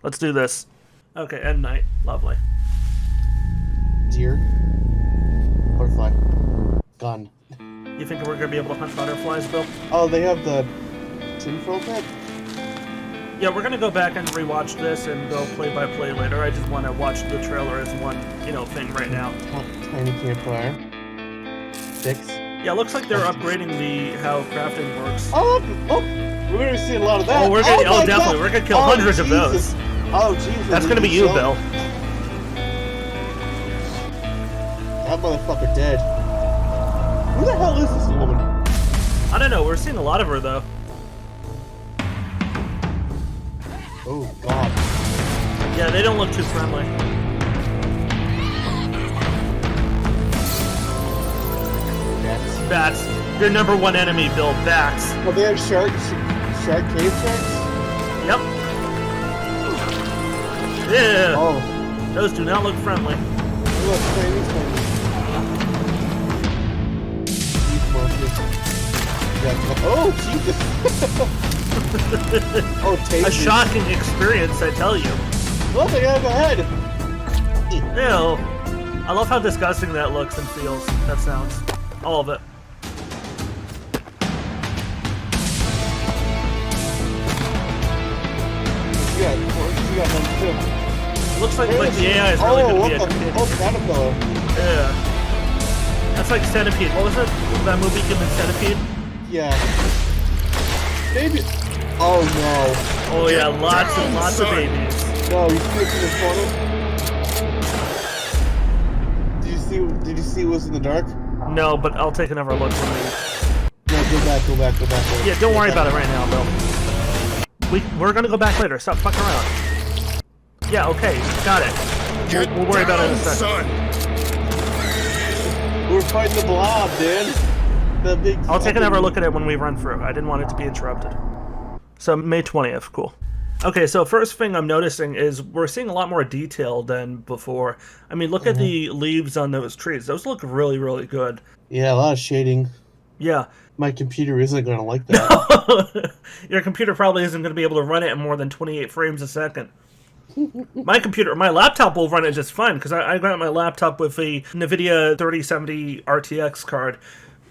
Let's do this. Okay, end night. Lovely. Deer. Butterfly. Gun. You think we're gonna be able to hunt butterflies, Bill? Oh, they have the tinfoil pet? Yeah, we're gonna go back and rewatch this and go play by play later. I just want to watch the trailer as one, thing right now. Tiny campfire. Sticks. Yeah, looks like they're upgrading how crafting works. Oh, we're gonna see a lot of that. Oh, my definitely. God. We're gonna kill hundreds of those. Oh, Jesus. That's gonna be you, Bill. That motherfucker dead. Who the hell is this woman? I don't know. We're seeing a lot of her though. Oh, God. Yeah, they don't look too friendly. Bats. Your number one enemy, Bill. Bats. Well, they have shark cave sharks? Yep. Yeah. Oh. Those do not look friendly. Look, tiny. Oh, Jesus. Oh, tasty. A shocking experience, I tell you. Look, they have a head. Ew. I love how disgusting that looks and feels. That sounds. All of it. You got one too. Looks like the AI is really going to be educated. Oh, caterpillar. Yeah. That's like Centipede. What was it? That movie Human Centipede? Yeah. Baby. Oh no. Oh yeah, lots and lots of babies. No, you see what's in the corner? Did you see what's in the dark? No, but I'll take another look from me. No, go back. Yeah, don't worry about it right now, Bill. We're gonna go back later. Stop fucking around. Yeah, okay, got it. We'll worry about it in a second. We're fighting the blob, dude. The big. I'll take another look at it when we run through. I didn't want it to be interrupted. So May 20th, cool. Okay, so first thing I'm noticing is we're seeing a lot more detail than before. I mean, look at the leaves on those trees. Those look really, really good. Yeah, a lot of shading. Yeah. My computer isn't going to like that. Your computer probably isn't going to be able to run it at more than 28 frames a second. My laptop will run it just fine, because I got my laptop with a NVIDIA 3070 RTX card.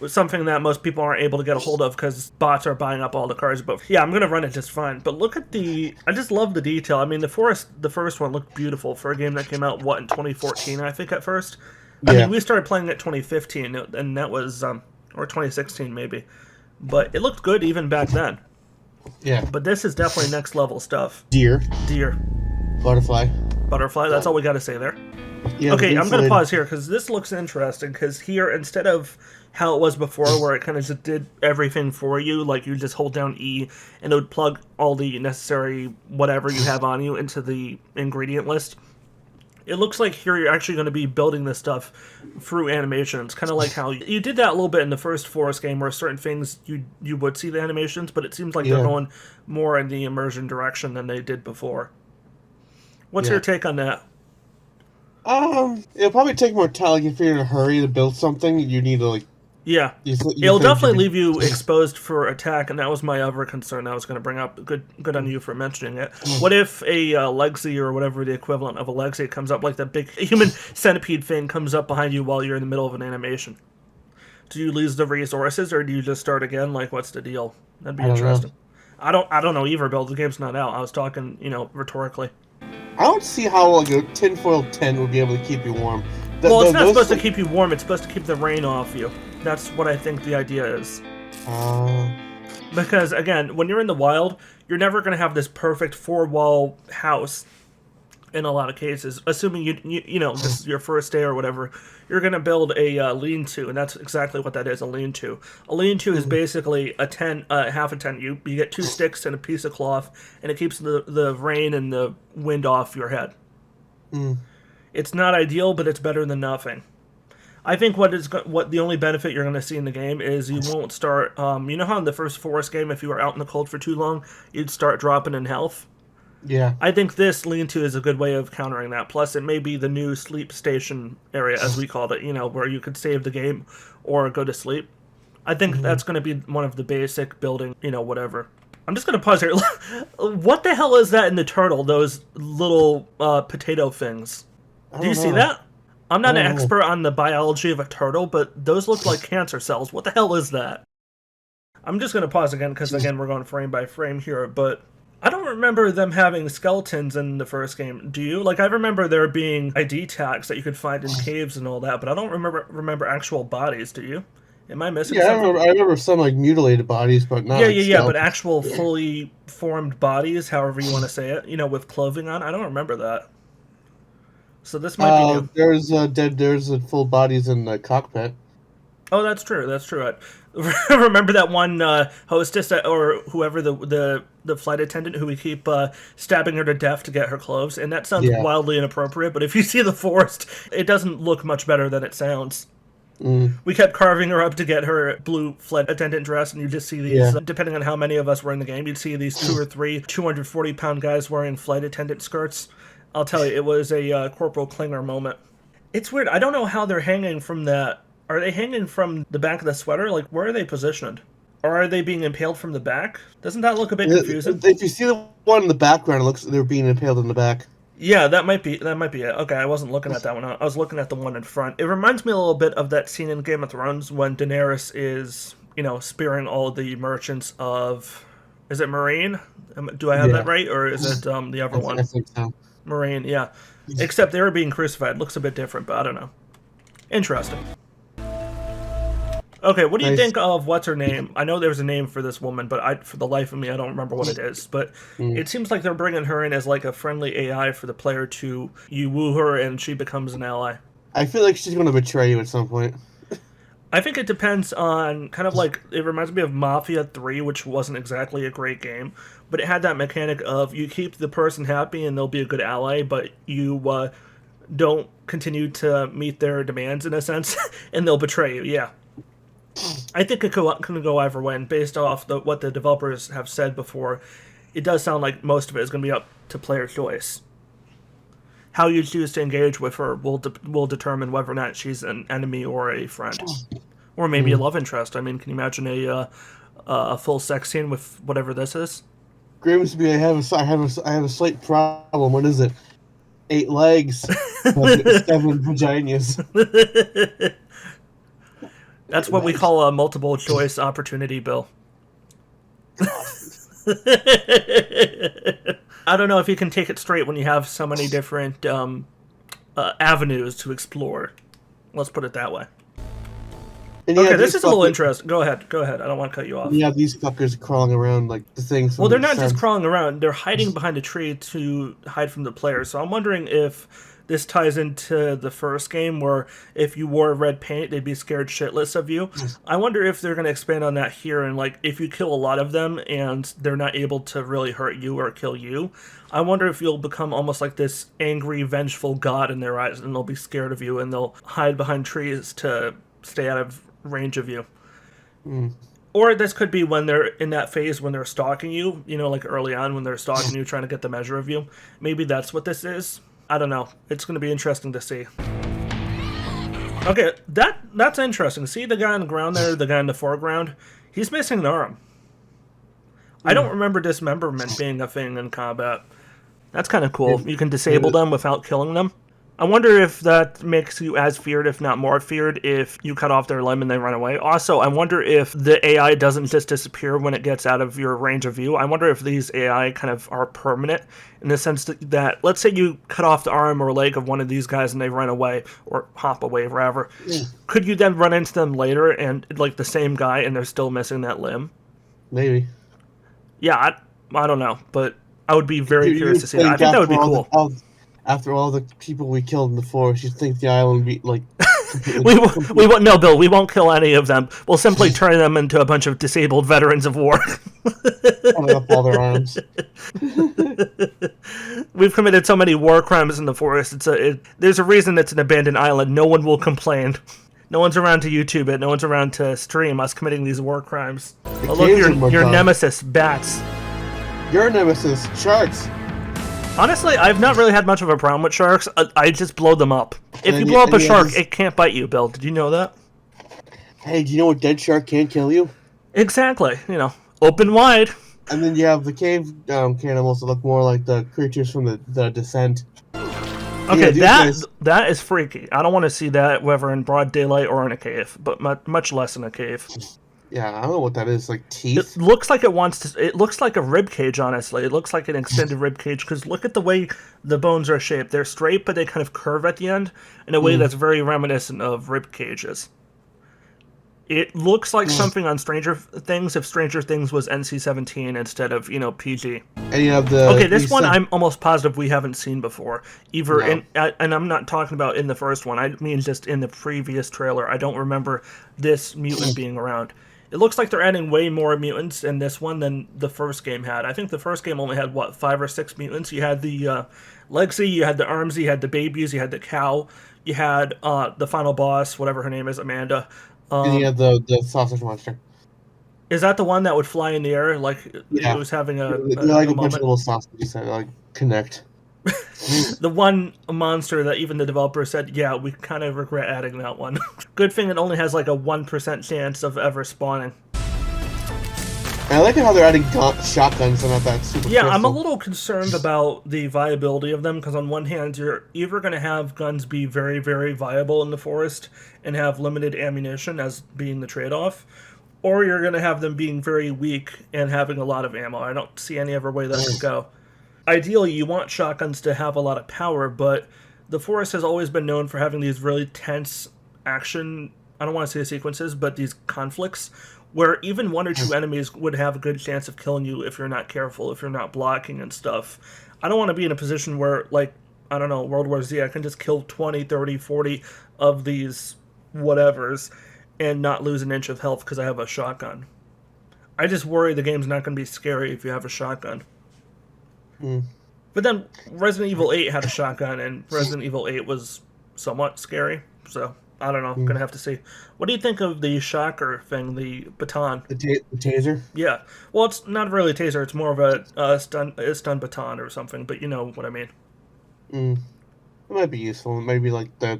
Something that most people aren't able to get a hold of because bots are buying up all the cards. But yeah, I'm going to run it just fine. But look at I just love the detail. I mean, the first one looked beautiful for a game that came out, in 2014, I think, at first? I mean, we started playing it 2015, and that was, or 2016 maybe. But it looked good even back then. Yeah. But this is definitely next level stuff. Deer. Butterfly, that's all we got to say there. Yeah, okay, I'm going to pause here because this looks interesting, because here, instead of how it was before where it kind of just did everything for you, like you just hold down E and it would plug all the necessary whatever you have on you into the ingredient list, it looks like here you're actually going to be building this stuff through animations, kind of like how you did that a little bit in the first Forest game, where certain things you would see the animations, but it seems like they're going more in the immersion direction than they did before. What's your take on that? It'll probably take more time. Like, if you're in a hurry to build something, you need to, like... Yeah. It'll definitely leave you exposed for attack, and that was my other concern I was going to bring up. Good on you for mentioning it. What if a Legacy, or whatever the equivalent of a Legacy, comes up, like the big Human Centipede thing comes up behind you while you're in the middle of an animation? Do you lose the resources, or do you just start again? Like, what's the deal? That'd be interesting. I don't know either, Bill. The game's not out. I was talking, rhetorically. I don't see how like a tinfoil tent would be able to keep you warm. It's not supposed to keep you warm. It's supposed to keep the rain off you. That's what I think the idea is. Because, again, when you're in the wild, you're never going to have this perfect four-wall house in a lot of cases. Assuming, this is your first day or whatever, you're going to build a lean-to, and that's exactly what that is, a lean-to. A lean-to is basically a tent, half a tent. You get two sticks and a piece of cloth, and it keeps the rain and the wind off your head. It's not ideal, but it's better than nothing. I think what the only benefit you're going to see in the game is you won't start... you know how in the first Forest game, if you were out in the cold for too long, you'd start dropping in health? Yeah. I think this lean-to is a good way of countering that. Plus, it may be the new sleep station area, as we called it, where you could save the game or go to sleep. I think that's going to be one of the basic building, whatever. I'm just gonna pause here. What the hell is that in the turtle? Those little potato things. I Do you don't see know. that? I'm not I an don't know. expert on the biology of a turtle, but those look like cancer cells. What the hell is that? I'm just gonna pause again because again we're going frame by frame here, but I don't remember them having skeletons in the first game. Do you? Like I remember there being ID tags that you could find in caves and all that, but I don't remember actual bodies. Do you? Am I missing Yeah, something? I remember some like mutilated bodies, but not Yeah, like yeah, yeah, but skeletons. actual fully formed bodies, however you want to say it, with clothing on. I don't remember that. So this might be new. There's full bodies in the cockpit. Oh, that's true. That's true. I remember that one hostess or whoever the flight attendant who we keep stabbing her to death to get her clothes, and that sounds Yeah. wildly inappropriate. But if you see the forest, it doesn't look much better than it sounds. Mm, We kept carving her up to get her blue flight attendant dress, and you just see these, yeah. depending on how many of us were in the game, you'd see these 2 or 3 240-pound guys wearing flight attendant skirts. I'll tell you, it was a Corporal Klinger moment. It's weird. I don't know how they're hanging from that. Are they hanging from the back of the sweater? Like, where are they positioned? Or are they being impaled from the back? Doesn't that look a bit confusing? If you see the one in the background, it looks they're being impaled in the back. Yeah, that might be it. Okay, I wasn't looking at that one. I was looking at the one in front. It reminds me a little bit of that scene in Game of Thrones when Daenerys is, spearing all the merchants of. Is it Marine? Do I have Yeah, that right, or is it the other one? I think so. Marine, yeah. Except they were being crucified. Looks a bit different, but I don't know. Interesting. Okay, what do you Nice. think of what's her name? I know there's a name for this woman, but for the life of me, I don't remember what it is. But it seems like they're bringing her in as like a friendly AI for the player to you woo her and she becomes an ally. I feel like she's going to betray you at some point. I think it depends on kind of like it reminds me of Mafia 3, which wasn't exactly a great game, but it had that mechanic of you keep the person happy and they'll be a good ally, but you don't continue to meet their demands in a sense, and they'll betray you. Yeah. I think it can go either way, and based off what the developers have said before, it does sound like most of it is going to be up to player choice. How you choose to engage with her will determine whether or not she's an enemy or a friend, or maybe a love interest. I mean, can you imagine a full sex scene with whatever this is? Grimsby, I have a slight problem. What is it? 8 legs, but 7 vaginas. That's what we call a multiple choice opportunity, Bill. I don't know if you can take it straight when you have so many different avenues to explore. Let's put it that way. And you Okay, have this these is a little fuckers- interesting. Go ahead. I don't want to cut you off. You have these fuckers crawling around like the things. Well, from they're the not just sun. crawling around. They're hiding behind a tree to hide from the player. So I'm wondering if this ties into the first game where if you wore red paint, they'd be scared shitless of you. I wonder if they're going to expand on that here and like if you kill a lot of them and they're not able to really hurt you or kill you. I wonder if you'll become almost like this angry, vengeful god in their eyes and they'll be scared of you and they'll hide behind trees to stay out of range of you. Or this could be when they're in that phase when they're stalking you, like early on when they're stalking you, trying to get the measure of you. Maybe that's what this is. I don't know. It's going to be interesting to see. Okay, that's interesting. See the guy on the ground there, the guy in the foreground? He's missing an arm. I don't remember dismemberment being a thing in combat. That's kind of cool. You can disable them without killing them. I wonder if that makes you as feared, if not more feared, if you cut off their limb and they run away. Also, I wonder if the AI doesn't just disappear when it gets out of your range of view. I wonder if these AI kind of are permanent in the sense that let's say you cut off the arm or leg of one of these guys and they run away or hop away, wherever. Could you then run into them later and like the same guy and they're still missing that limb? Maybe. Yeah, I don't know, but I would be very curious to see that. I think that after would be all cool. After all the people we killed in the forest, you'd think the island would be like. We won't. No, Bill. We won't kill any of them. We'll simply turn them into a bunch of disabled veterans of war. Cutting up all their arms. We've committed so many war crimes in the forest. There's a reason it's an abandoned island. No one will complain. No one's around to YouTube it. No one's around to stream us committing these war crimes. Oh, look, caves are more your fun. nemesis, bats. Your nemesis, sharks. Honestly, I've not really had much of a problem with sharks. I just blow them up. If you blow up a shark, it can't bite you, Bill. Did you know that? Hey, do you know a dead shark can't kill you? Exactly. Open wide. And then you have the cave cannibals that look more like the creatures from the Descent. Okay, Yeah, that is freaky. I don't want to see that whether in broad daylight or in a cave, but much less in a cave. Yeah, I don't know what that is. Like It teeth. looks like it wants to. It looks like a rib cage. Honestly, it looks like an extended rib cage because look at the way the bones are shaped. They're straight, but they kind of curve at the end in a way that's very reminiscent of rib cages. It looks like something on Stranger Things if Stranger Things was NC-17 instead of PG. And you have the Okay, this one I'm almost positive we haven't seen before. Either No. and I'm not talking about in the first one. I mean just in the previous trailer. I don't remember this mutant being around. It looks like they're adding way more mutants in this one than the first game had. I think the first game only had 5 or 6 mutants. You had the Lexi, you had the Armsy, you had the babies, you had the cow, you had the final boss, whatever her name is, Amanda. and you have the sausage monster. Is that the one that would fly in the air like it Yeah. was having a They're like a bunch moment? of little sausages that like connect. The one monster that even the developer said, yeah, we kind of regret adding that one. Good thing it only has like a 1% chance of ever spawning. And I like how they're adding shotguns and not that super. Yeah, I'm a crystal. little concerned about the viability of them because on one hand, you're either going to have guns be very, very viable in the forest and have limited ammunition as being the trade-off, or you're going to have them being very weak and having a lot of ammo. I don't see any other way that could go. Ideally, you want shotguns to have a lot of power, but the forest has always been known for having these really tense action, I don't want to say sequences, but these conflicts where even 1 or 2 enemies would have a good chance of killing you if you're not careful, if you're not blocking and stuff. I don't want to be in a position where, like, I don't know, World War Z, I can just kill 20, 30, 40 of these whatevers and not lose an inch of health because I have a shotgun. I just worry the game's not going to be scary if you have a shotgun. But then Resident Evil 8 had a shotgun, and Resident Evil 8 was somewhat scary. So, I don't know. Gonna have to see. What do you think of the shocker thing, the baton? The taser. Yeah. Well, it's not really a taser. It's more of a stun baton or something, but you know what I mean. It might be useful. Maybe like to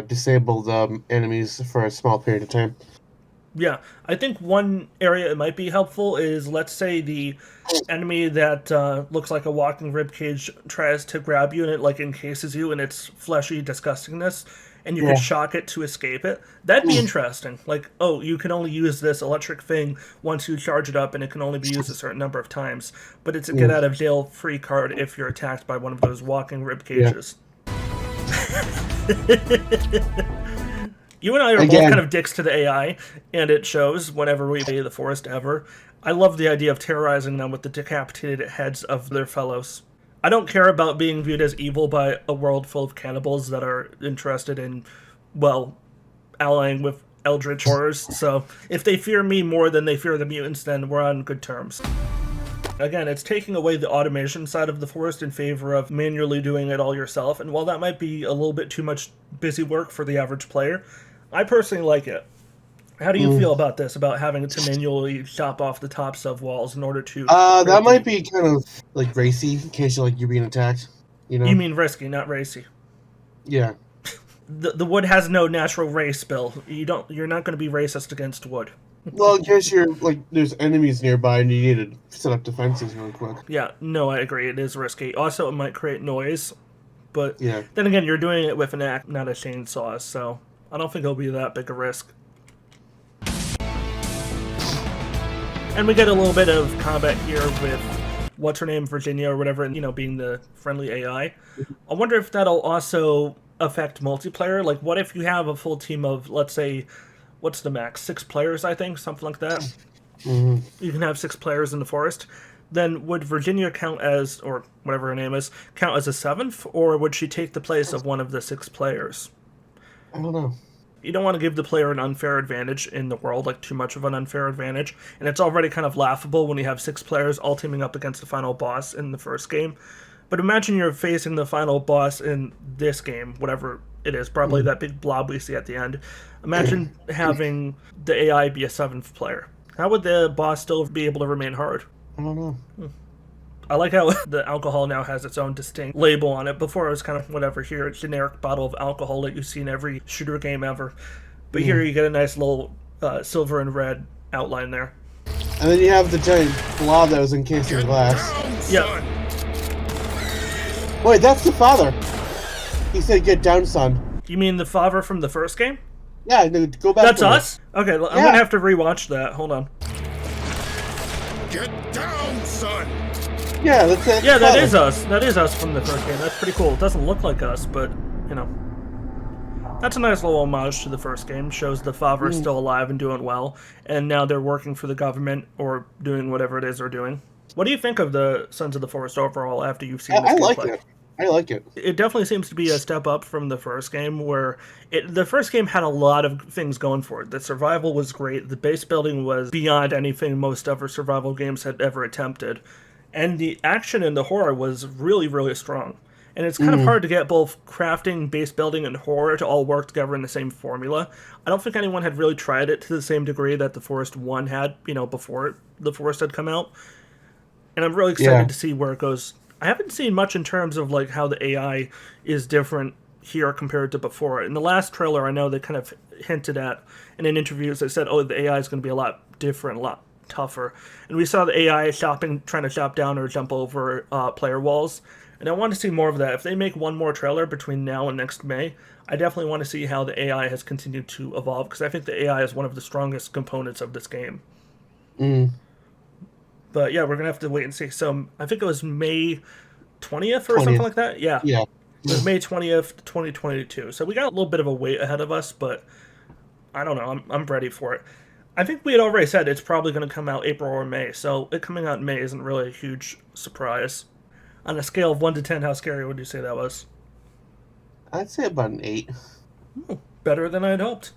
disable the enemies for a small period of time. Yeah, I think one area it might be helpful is, let's say the enemy that looks like a walking ribcage tries to grab you and it like encases you in its fleshy disgustingness, and you can shock it to escape it. That'd be interesting. Like, oh, you can only use this electric thing once you charge it up, and it can only be used a certain number of times. But it's a get out of jail free card if you're attacked by one of those walking ribcages. You and I are both kind of dicks to the AI, and it shows whenever we invade the forest ever. I love the idea of terrorizing them with the decapitated heads of their fellows. I don't care about being viewed as evil by a world full of cannibals that are interested in, well, allying with eldritch horrors. So if they fear me more than they fear the mutants, then we're on good terms. Again, it's taking away the automation side of the forest in favor of manually doing it all yourself, and while that might be a little bit too much busy work for the average player, I personally like it. How do you feel about this, about having to manually chop off the tops of walls in order to... That might be kind of like racy in case you're being attacked. You know? You mean risky, not racy. Yeah. The wood has no natural race, Bill. You're not going to be racist against wood. Well, in case you're like there's enemies nearby and you need to set up defenses real quick. Yeah, no, I agree. It is risky. Also, it might create noise, but Yeah. then again, you're doing it with an axe, not a chainsaw, so I don't think it'll be that big a risk. And we get a little bit of combat here with what's her name, Virginia or whatever, and being the friendly AI. I wonder if that'll also affect multiplayer. Like, what if you have a full team of, let's say, what's the max? 6 players, I think, something like that. You can have 6 players in the forest. Then would Virginia count as, or whatever her name is, count as a 7th, or would she take the place of one of the 6 players? I don't know. You don't want to give the player an unfair advantage in the world, like too much of an unfair advantage. And it's already kind of laughable when you have 6 players all teaming up against the final boss in the first game. But imagine you're facing the final boss in this game, whatever it is, probably that big blob we see at the end. Imagine having the AI be a 7th player. How would the boss still be able to remain hard? I don't know. I like how the alcohol now has its own distinct label on it. Before it was kind of whatever, here, a generic bottle of alcohol that you see in every shooter game ever. But here you get a nice little silver and red outline there. And then you have the giant blob that was encased in glass. Yeah. Wait, that's the father. He said, "Get down, son." You mean the father from the first game? Yeah, no, go back. That's to us? Okay, I'm Yeah. gonna have to rewatch that. Hold on. Get down, son! Yeah, that's it. Yeah, that father. is us. That is us from the first game. That's pretty cool. It doesn't look like us, but, you know. That's a nice little homage to the first game. Shows the father is still alive and doing well, and now they're working for the government or doing whatever it is they're doing. What do you think of the Sons of the Forest overall after you've seen this I like gameplay? it. I like it. It definitely seems to be a step up from the first game, where the first game had a lot of things going for it. The survival was great. The base building was beyond anything most other survival games had ever attempted. And the action and the horror was really, really strong. And it's kind of hard to get both crafting, base building, and horror to all work together in the same formula. I don't think anyone had really tried it to the same degree that The Forest 1 had, before The Forest had come out. And I'm really excited Yeah. to see where it goes. I haven't seen much in terms of like how the AI is different here compared to before. In the last trailer, I know they kind of hinted at, and in interviews they said, "Oh, the AI is going to be a lot different, a lot tougher." And we saw the AI trying to chop down or jump over player walls. And I want to see more of that. If they make one more trailer between now and next May, I definitely want to see how the AI has continued to evolve, because I think the AI is one of the strongest components of this game. But yeah, we're gonna have to wait and see. So I think it was May 20th or something 20th. like that. Yeah, Yeah. it was May 20th, 2022. So we got a little bit of a wait ahead of us, but I don't know. I'm ready for it. I think we had already said it's probably going to come out April or May, so it coming out in May isn't really a huge surprise. On a scale of 1 to 10, how scary would you say that was? I'd say about an 8. Better than I'd hoped.